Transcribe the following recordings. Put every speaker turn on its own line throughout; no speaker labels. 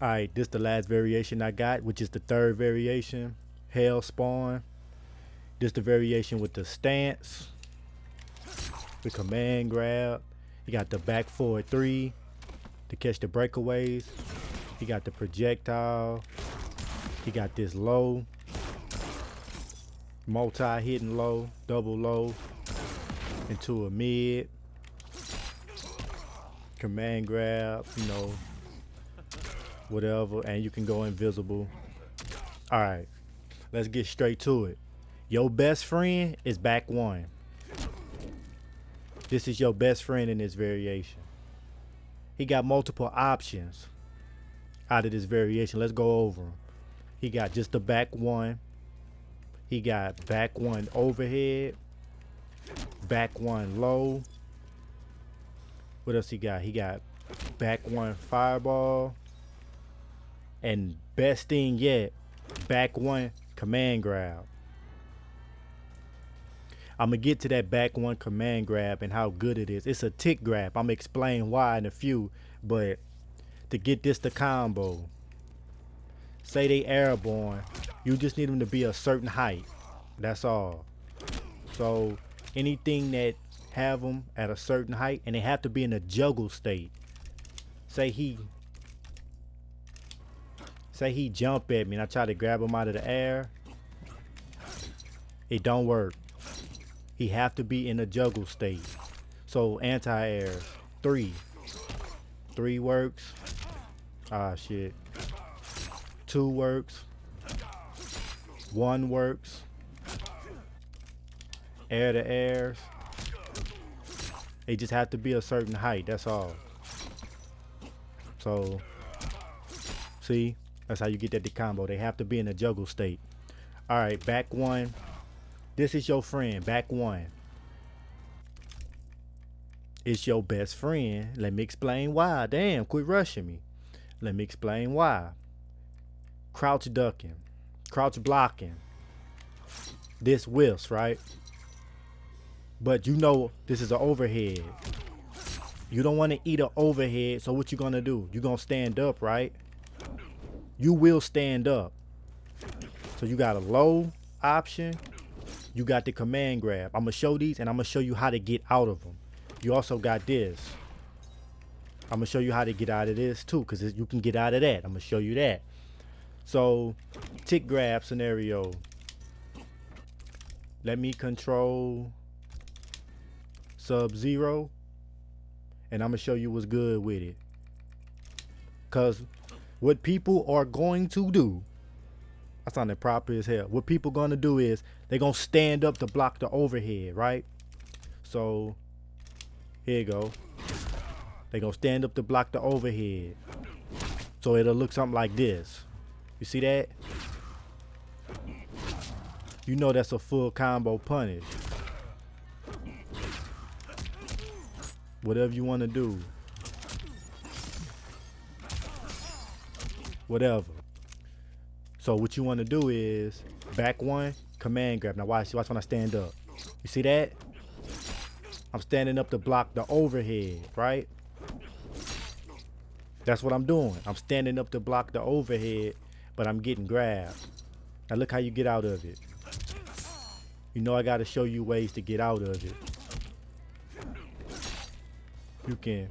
Alright, this the last variation I got, which is the third variation, Hellspawn. This the variation with the stance, the command grab. You got the back forward 3 to catch the breakaways. You got the projectile. You got this low, multi-hitting low, double low, into a mid. Command grab, you know, whatever, and you can go invisible. Alright, let's get straight to it. Your best friend is back 1. This is your best friend in this variation. He got multiple options out of this variation. Let's go over them. He got just the back 1. He got back 1 overhead, back 1 low. What else he got? He got back 1 fireball, and best thing yet, back 1 command grab. I'm gonna get to that back 1 command grab and how good it is. It's a tick grab. I'm gonna explain why in a few, but to get this to combo, say they airborne, you just need them to be a certain height. That's all. So anything that have them at a certain height, and they have to be in a juggle state. Say he jump at me and I try to grab him out of the air. It don't work. He have to be in a juggle state. So anti-air 3 works. Ah shit. 2 works. 1 works. Air to airs. They just have to be a certain height, that's all. So see, that's how you get that combo. They have to be in a juggle state. Alright, back 1. This is your friend, back 1. It's your best friend. Let me explain why. Damn, quit rushing me. Let me explain why. Crouch ducking, crouch blocking. This whiffs, right? But you know this is an overhead. You don't want to eat an overhead, so what you gonna do? You gonna stand up, right? You will stand up. So you got a low option. You got the command grab. I'm gonna show these and I'm gonna show you how to get out of them. You also got this. I'm gonna show you how to get out of this too, because you can get out of that. I'm gonna show you that. So tick grab scenario. Let me control Sub-Zero, and I'm gonna show you what's good with it. Cause what people are going to do, I sounded proper as hell. What people gonna do is they gonna stand up to block the overhead, right? So here you go. They gonna stand up to block the overhead. So it'll look something like this. You see that? You know that's a full combo punish. Whatever you want to do. Whatever. So what you want to do is back 1, command grab. Now watch when I stand up. You see that? I'm standing up to block the overhead, right? That's what I'm doing. I'm standing up to block the overhead, but I'm getting grabbed. Now look how you get out of it. You know I got to show you ways to get out of it. You can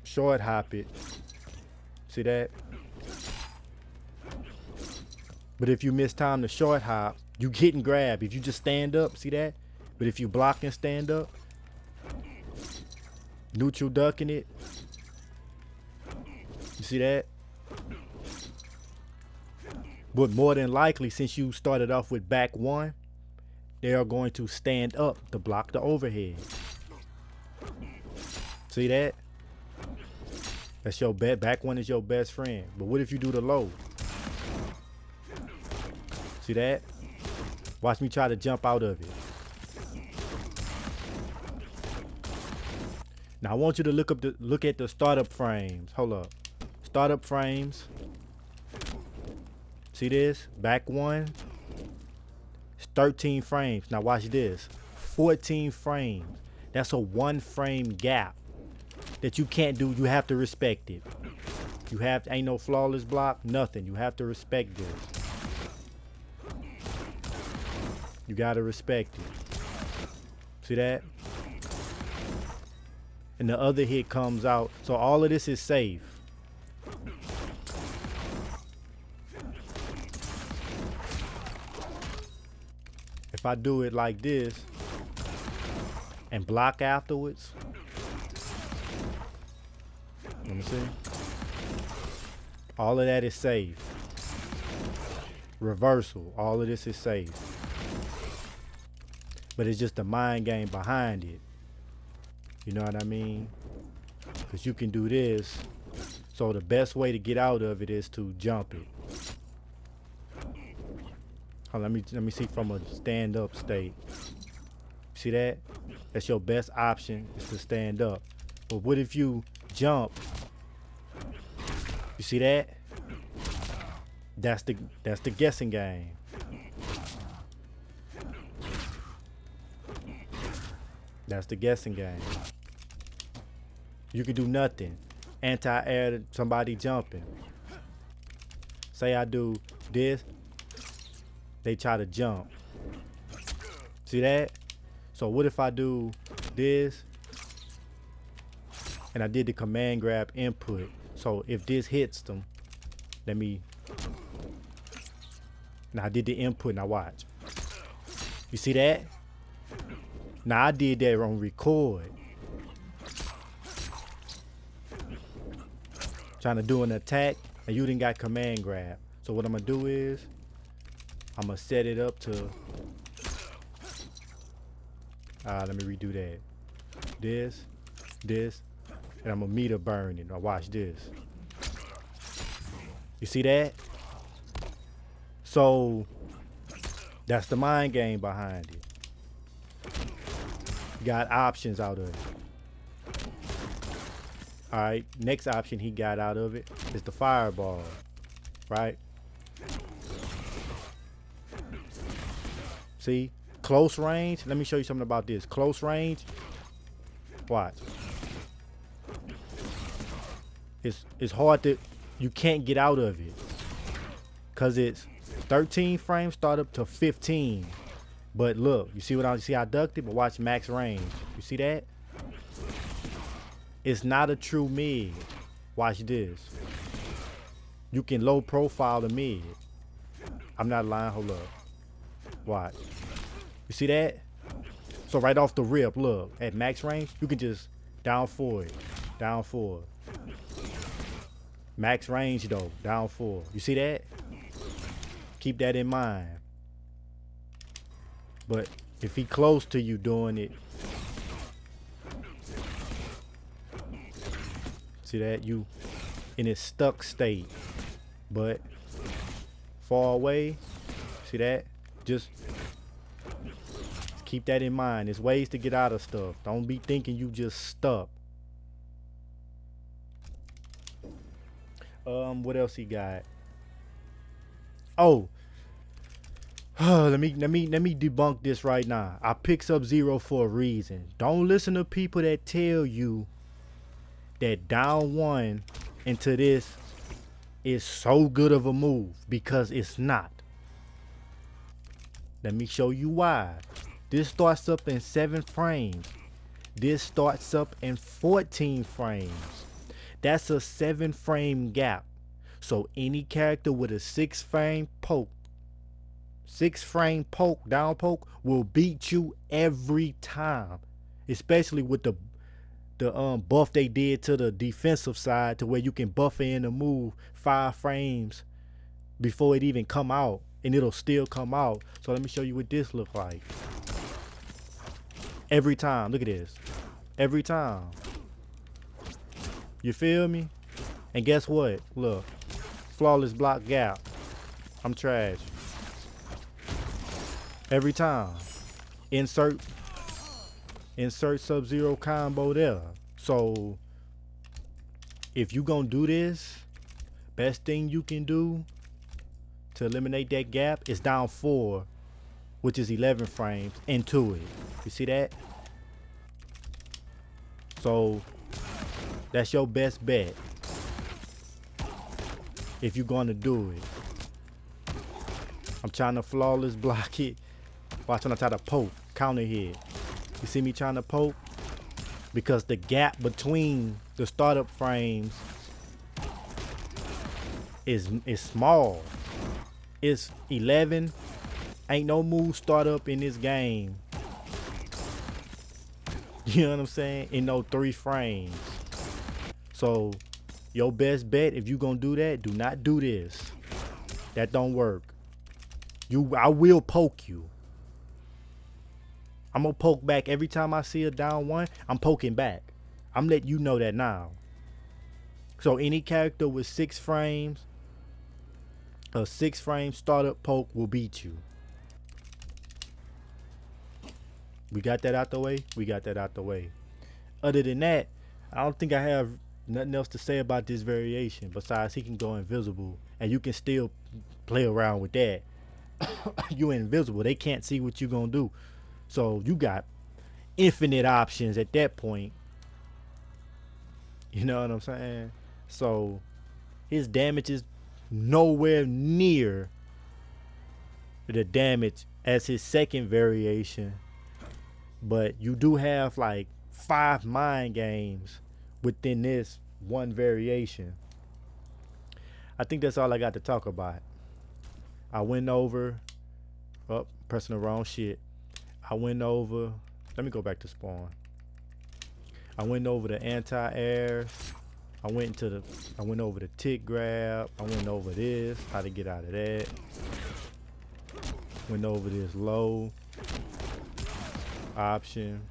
short hop it. See that? But if you miss time to short hop, you getting grabbed. If you just stand up, see that? But if you block and stand up, neutral ducking it. You see that? But more than likely, since you started off with back 1, they are going to stand up to block the overhead. See that? That's your back 1 is your best friend. But what if you do the low? See that? Watch me try to jump out of it. Now I want you to look at the startup frames. Hold up. Startup frames. See this? Back 1. It's 13 frames. Now watch this. 14 frames. That's a 1 frame gap. that you can't do, you have to respect it. You have, ain't no flawless block, nothing. You have to respect this. You gotta respect it. See that? And the other hit comes out. So all of this is safe. If I do it like this and block afterwards, let me see. All of that is safe. Reversal, all of this is safe. But it's just the mind game behind it. You know what I mean? Because you can do this. So the best way to get out of it is to jump it. Let me see from a stand-up state. See that? That's your best option, is to stand up. But what if you jump? You see that? That's the guessing game. That's the guessing game. You can do nothing. Anti-air, somebody jumping. Say I do this, they try to jump. See that? So what if I do this and I did the command grab input? So if this hits them, now I did the input, now watch. You see that? Now I did that on record. Trying to do an attack and you didn't got command grab. So what I'm gonna do is I'm gonna set it up to, let me redo that. This, and I'm gonna meter burn it. Now watch this. You see that? So that's the mind game behind it. You got options out of it. All right, next option he got out of it is the fireball, right? See, close range. Let me show you something about this. Close range. Watch. It's hard to, you can't get out of it, cause it's 13 frames start up to 15. But look, you see what I see? I ducked it, but watch max range. You see that? It's not a true mid. Watch this. You can low profile the mid. I'm not lying. Hold up. Watch. You see that? So right off the rip, look, at max range, you can just down forward, down forward. Max range though, down forward. You see that? Keep that in mind. But if he close to you doing it, see that? You in a stuck state. But far away, see that? Just keep that in mind. There's ways to get out of stuff. Don't be thinking you just stuck. What else he got? Oh, let me debunk this right now. I picked Sub-Zero for a reason. Don't listen to people that tell you that down one into this is so good of a move, because it's not. Let me show you why. This starts up in 7 frames. This starts up in 14 frames. That's a 7 frame gap. So any character with a 6 frame poke, down poke, will beat you every time. Especially with the buff they did to the defensive side, to where you can buffer in the move 5 frames before it even come out, and it'll still come out. So let me show you what this look like. Every time, look at this. Every time. You feel me? And guess what? Look, flawless block gap. I'm trash. Every time. Insert Sub-Zero combo there. So if you gonna do this, best thing you can do to eliminate that gap is down 4, which is 11 frames, into it. You see that? So That's your best bet. If you're gonna do it. I'm trying to flawless block it. Watch when I try to poke. Counter hit. You see me trying to poke? Because the gap between the startup frames is small. It's 11. Ain't no move startup in this game. You know what I'm saying? In no 3 frames. So your best bet, if you gonna do that, do not do this. That don't work. I will poke you. I'm gonna poke back every time I see a down 1. I'm poking back. I'm letting you know that now. So any character with 6 frames, a 6 frame startup poke will beat you. We got that out the way? We got that out the way. Other than that, I don't think I have nothing else to say about this variation besides he can go invisible and you can still play around with that. You invisible. They can't see what you're gonna do. So you got infinite options at that point. You know what I'm saying? So his damage is nowhere near the damage as his second variation. But you do have like 5 mind games within this one variation. I think that's all I got to talk about. I went over, pressing the wrong shit. I went over, let me go back to spawn. I went over the anti-air. I went over the tick grab. I went over this, how to get out of that. Went over this low option.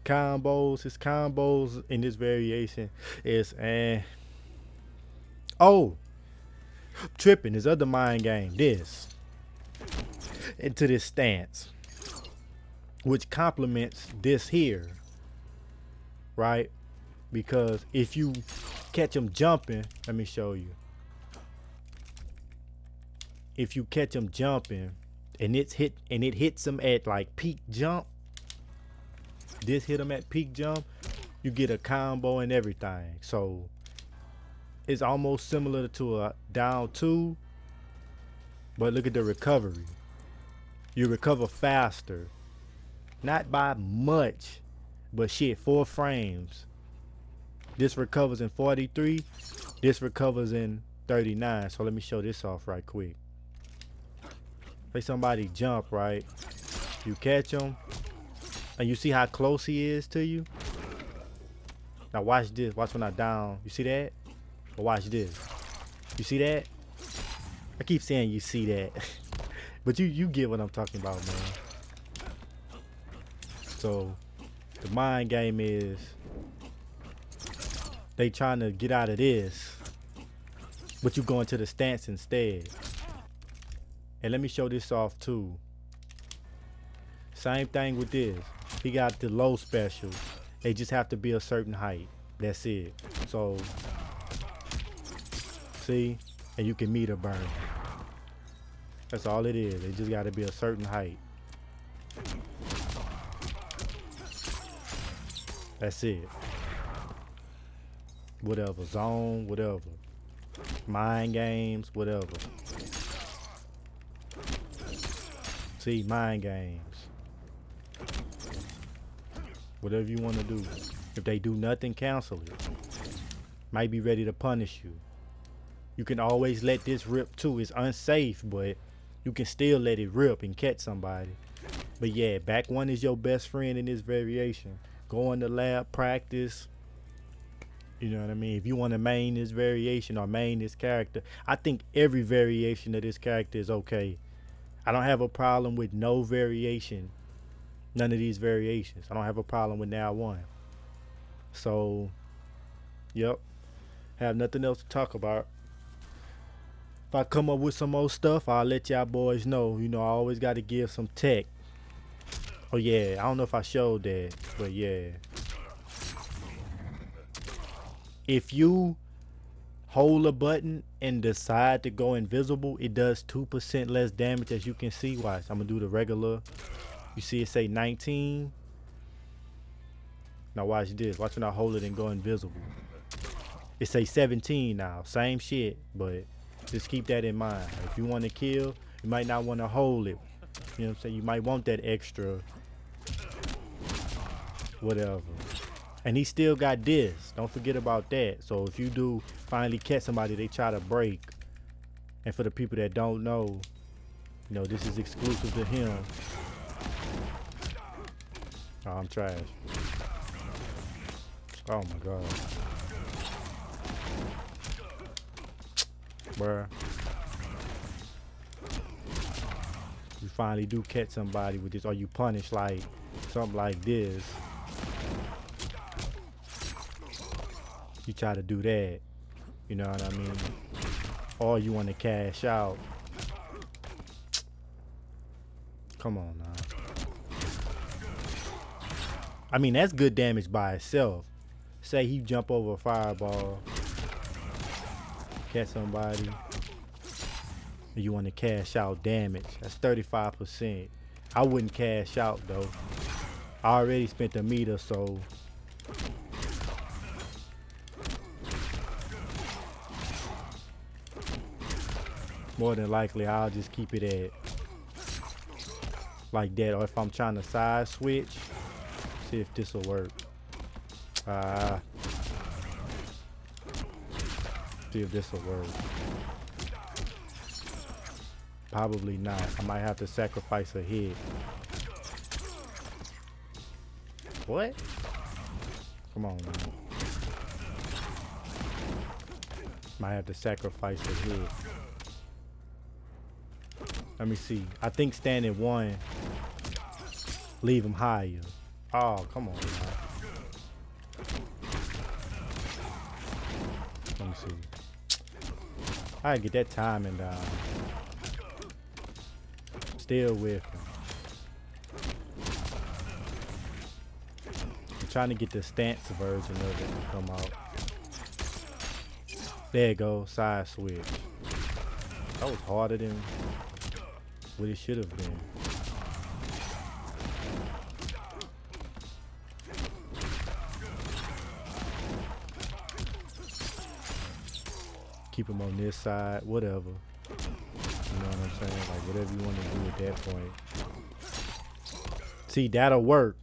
Combos, his combos in this variation is tripping. His other mind game, this into this stance, which complements this here, right? Because if you catch him jumping, let me show you. If you catch him jumping and it hits him at like peak jump, this hit him at peak jump, you get a combo and everything. So it's almost similar to a down 2, but look at the recovery. You recover faster, not by much, but shit, 4 frames. This recovers in 43, this recovers in 39. So let me show this off right quick. Say somebody jump, right? You catch him, and you see how close he is to you? Now watch this. Watch when I down. You see that? But watch this. You see that? I keep saying you see that. But you get what I'm talking about, man. So the mind game is they trying to get out of this, but you going to the stance instead. And let me show this off too. Same thing with this. He got the low special. They just have to be a certain height. That's it. So see, and you can meter burn. That's all it is. They just got to be a certain height. That's it. Whatever, zone, whatever. Mind games, whatever. See, mind games. Whatever you want to do. If they do nothing, cancel it. Might be ready to punish you. You can always let this rip too. It's unsafe, but you can still let it rip and catch somebody. But yeah, back 1 is your best friend in this variation. Go in the lab, practice. You know what I mean? If you want to main this variation or main this character, I think every variation of this character is okay. I don't have a problem with no variation. None of these variations. I don't have a problem with now 1. So, yep. Have nothing else to talk about. If I come up with some more stuff, I'll let y'all boys know. You know, I always got to give some tech. Oh yeah, I don't know if I showed that, but yeah. If you hold a button and decide to go invisible, it does 2% less damage, as you can see. Watch, I'm gonna do the regular. You see it say 19. Now watch this. Watch when I hold it and go invisible. It say 17 now. Same shit, but just keep that in mind. If you want to kill, you might not want to hold it. You know what I'm saying? You might want that extra whatever. And he still got this. Don't forget about that. So if you do finally catch somebody they try to break, and for the people that don't know, you know, this is exclusive to him. Oh, I'm trash. Oh my god. Bruh. You finally do catch somebody with this, or you punish like something like this. You try to do that. You know what I mean? Or you want to cash out. Come on now. I mean, that's good damage by itself. Say he jump over a fireball, catch somebody, and you want to cash out damage. That's 35%. I wouldn't cash out though. I already spent the meter, so more than likely I'll just keep it at like that. Or if I'm trying to side switch, see if this will work. See if this will work. Probably not. I might have to sacrifice a hit. What? Come on, man. Might have to sacrifice a hit. Let me see. I think standing one, leave him higher. Oh, come on, man. Let me see. I gotta get that timing down. Still with him. I'm trying to get the stance version of it to come out. There you go, side switch. That was harder than what it should have been. Keep him on this side, whatever. You know what I'm saying? Like whatever you want to do at that point. See, that'll work.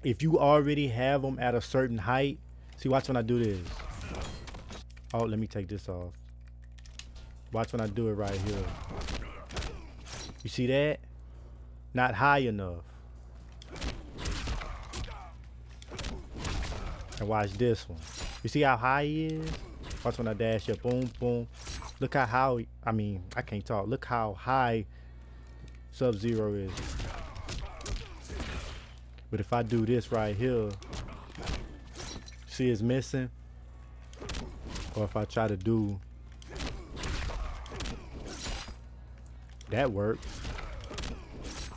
If you already have them at a certain height. See, watch when I do this. Oh, let me take this off. Watch when I do it right here. You see that? Not high enough. And watch this one. You see how high he is? Watch when I dash up. Boom, boom. Look how I mean, I can't talk. Look how high Sub-Zero is. But if I do this right here, see it's missing? Or if I try to do that, works.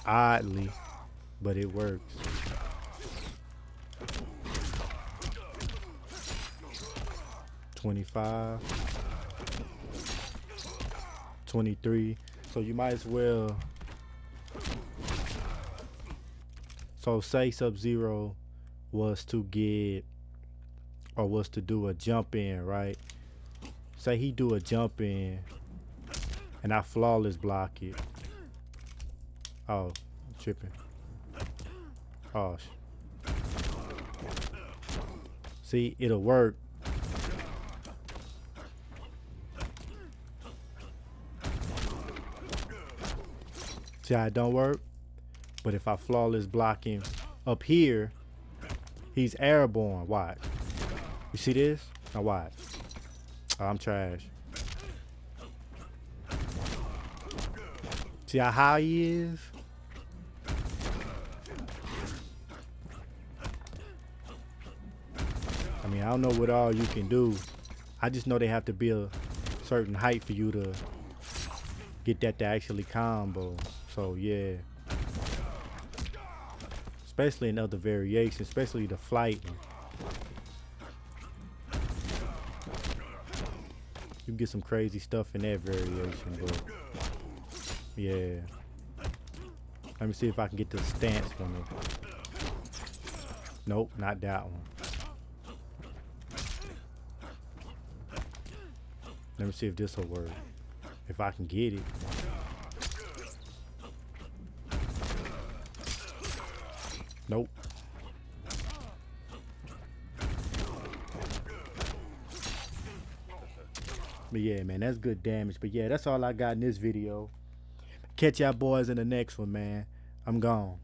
Oddly, but it works. $25, $23. So you might as well. So say Sub-Zero was to get, or was to do a jump in, right? Say he do a jump in and I flawless block it. Oh, I'm tripping. Oh, see, it'll work. See how it don't work? But if I flawless block him up here, he's airborne. Watch. You see this? Now watch. Oh, I'm trash. See how high he is? I mean, I don't know what all you can do. I just know they have to be a certain height for you to get that to actually combo. So yeah. Especially in other variations, especially the flight. You can get some crazy stuff in that variation, but yeah. Let me see if I can get the stance from it. Nope, not that one. Let me see if this will work. If I can get it. Nope. But yeah, man, that's good damage. But yeah, that's all I got in this video. Catch y'all boys in the next one, man. I'm gone.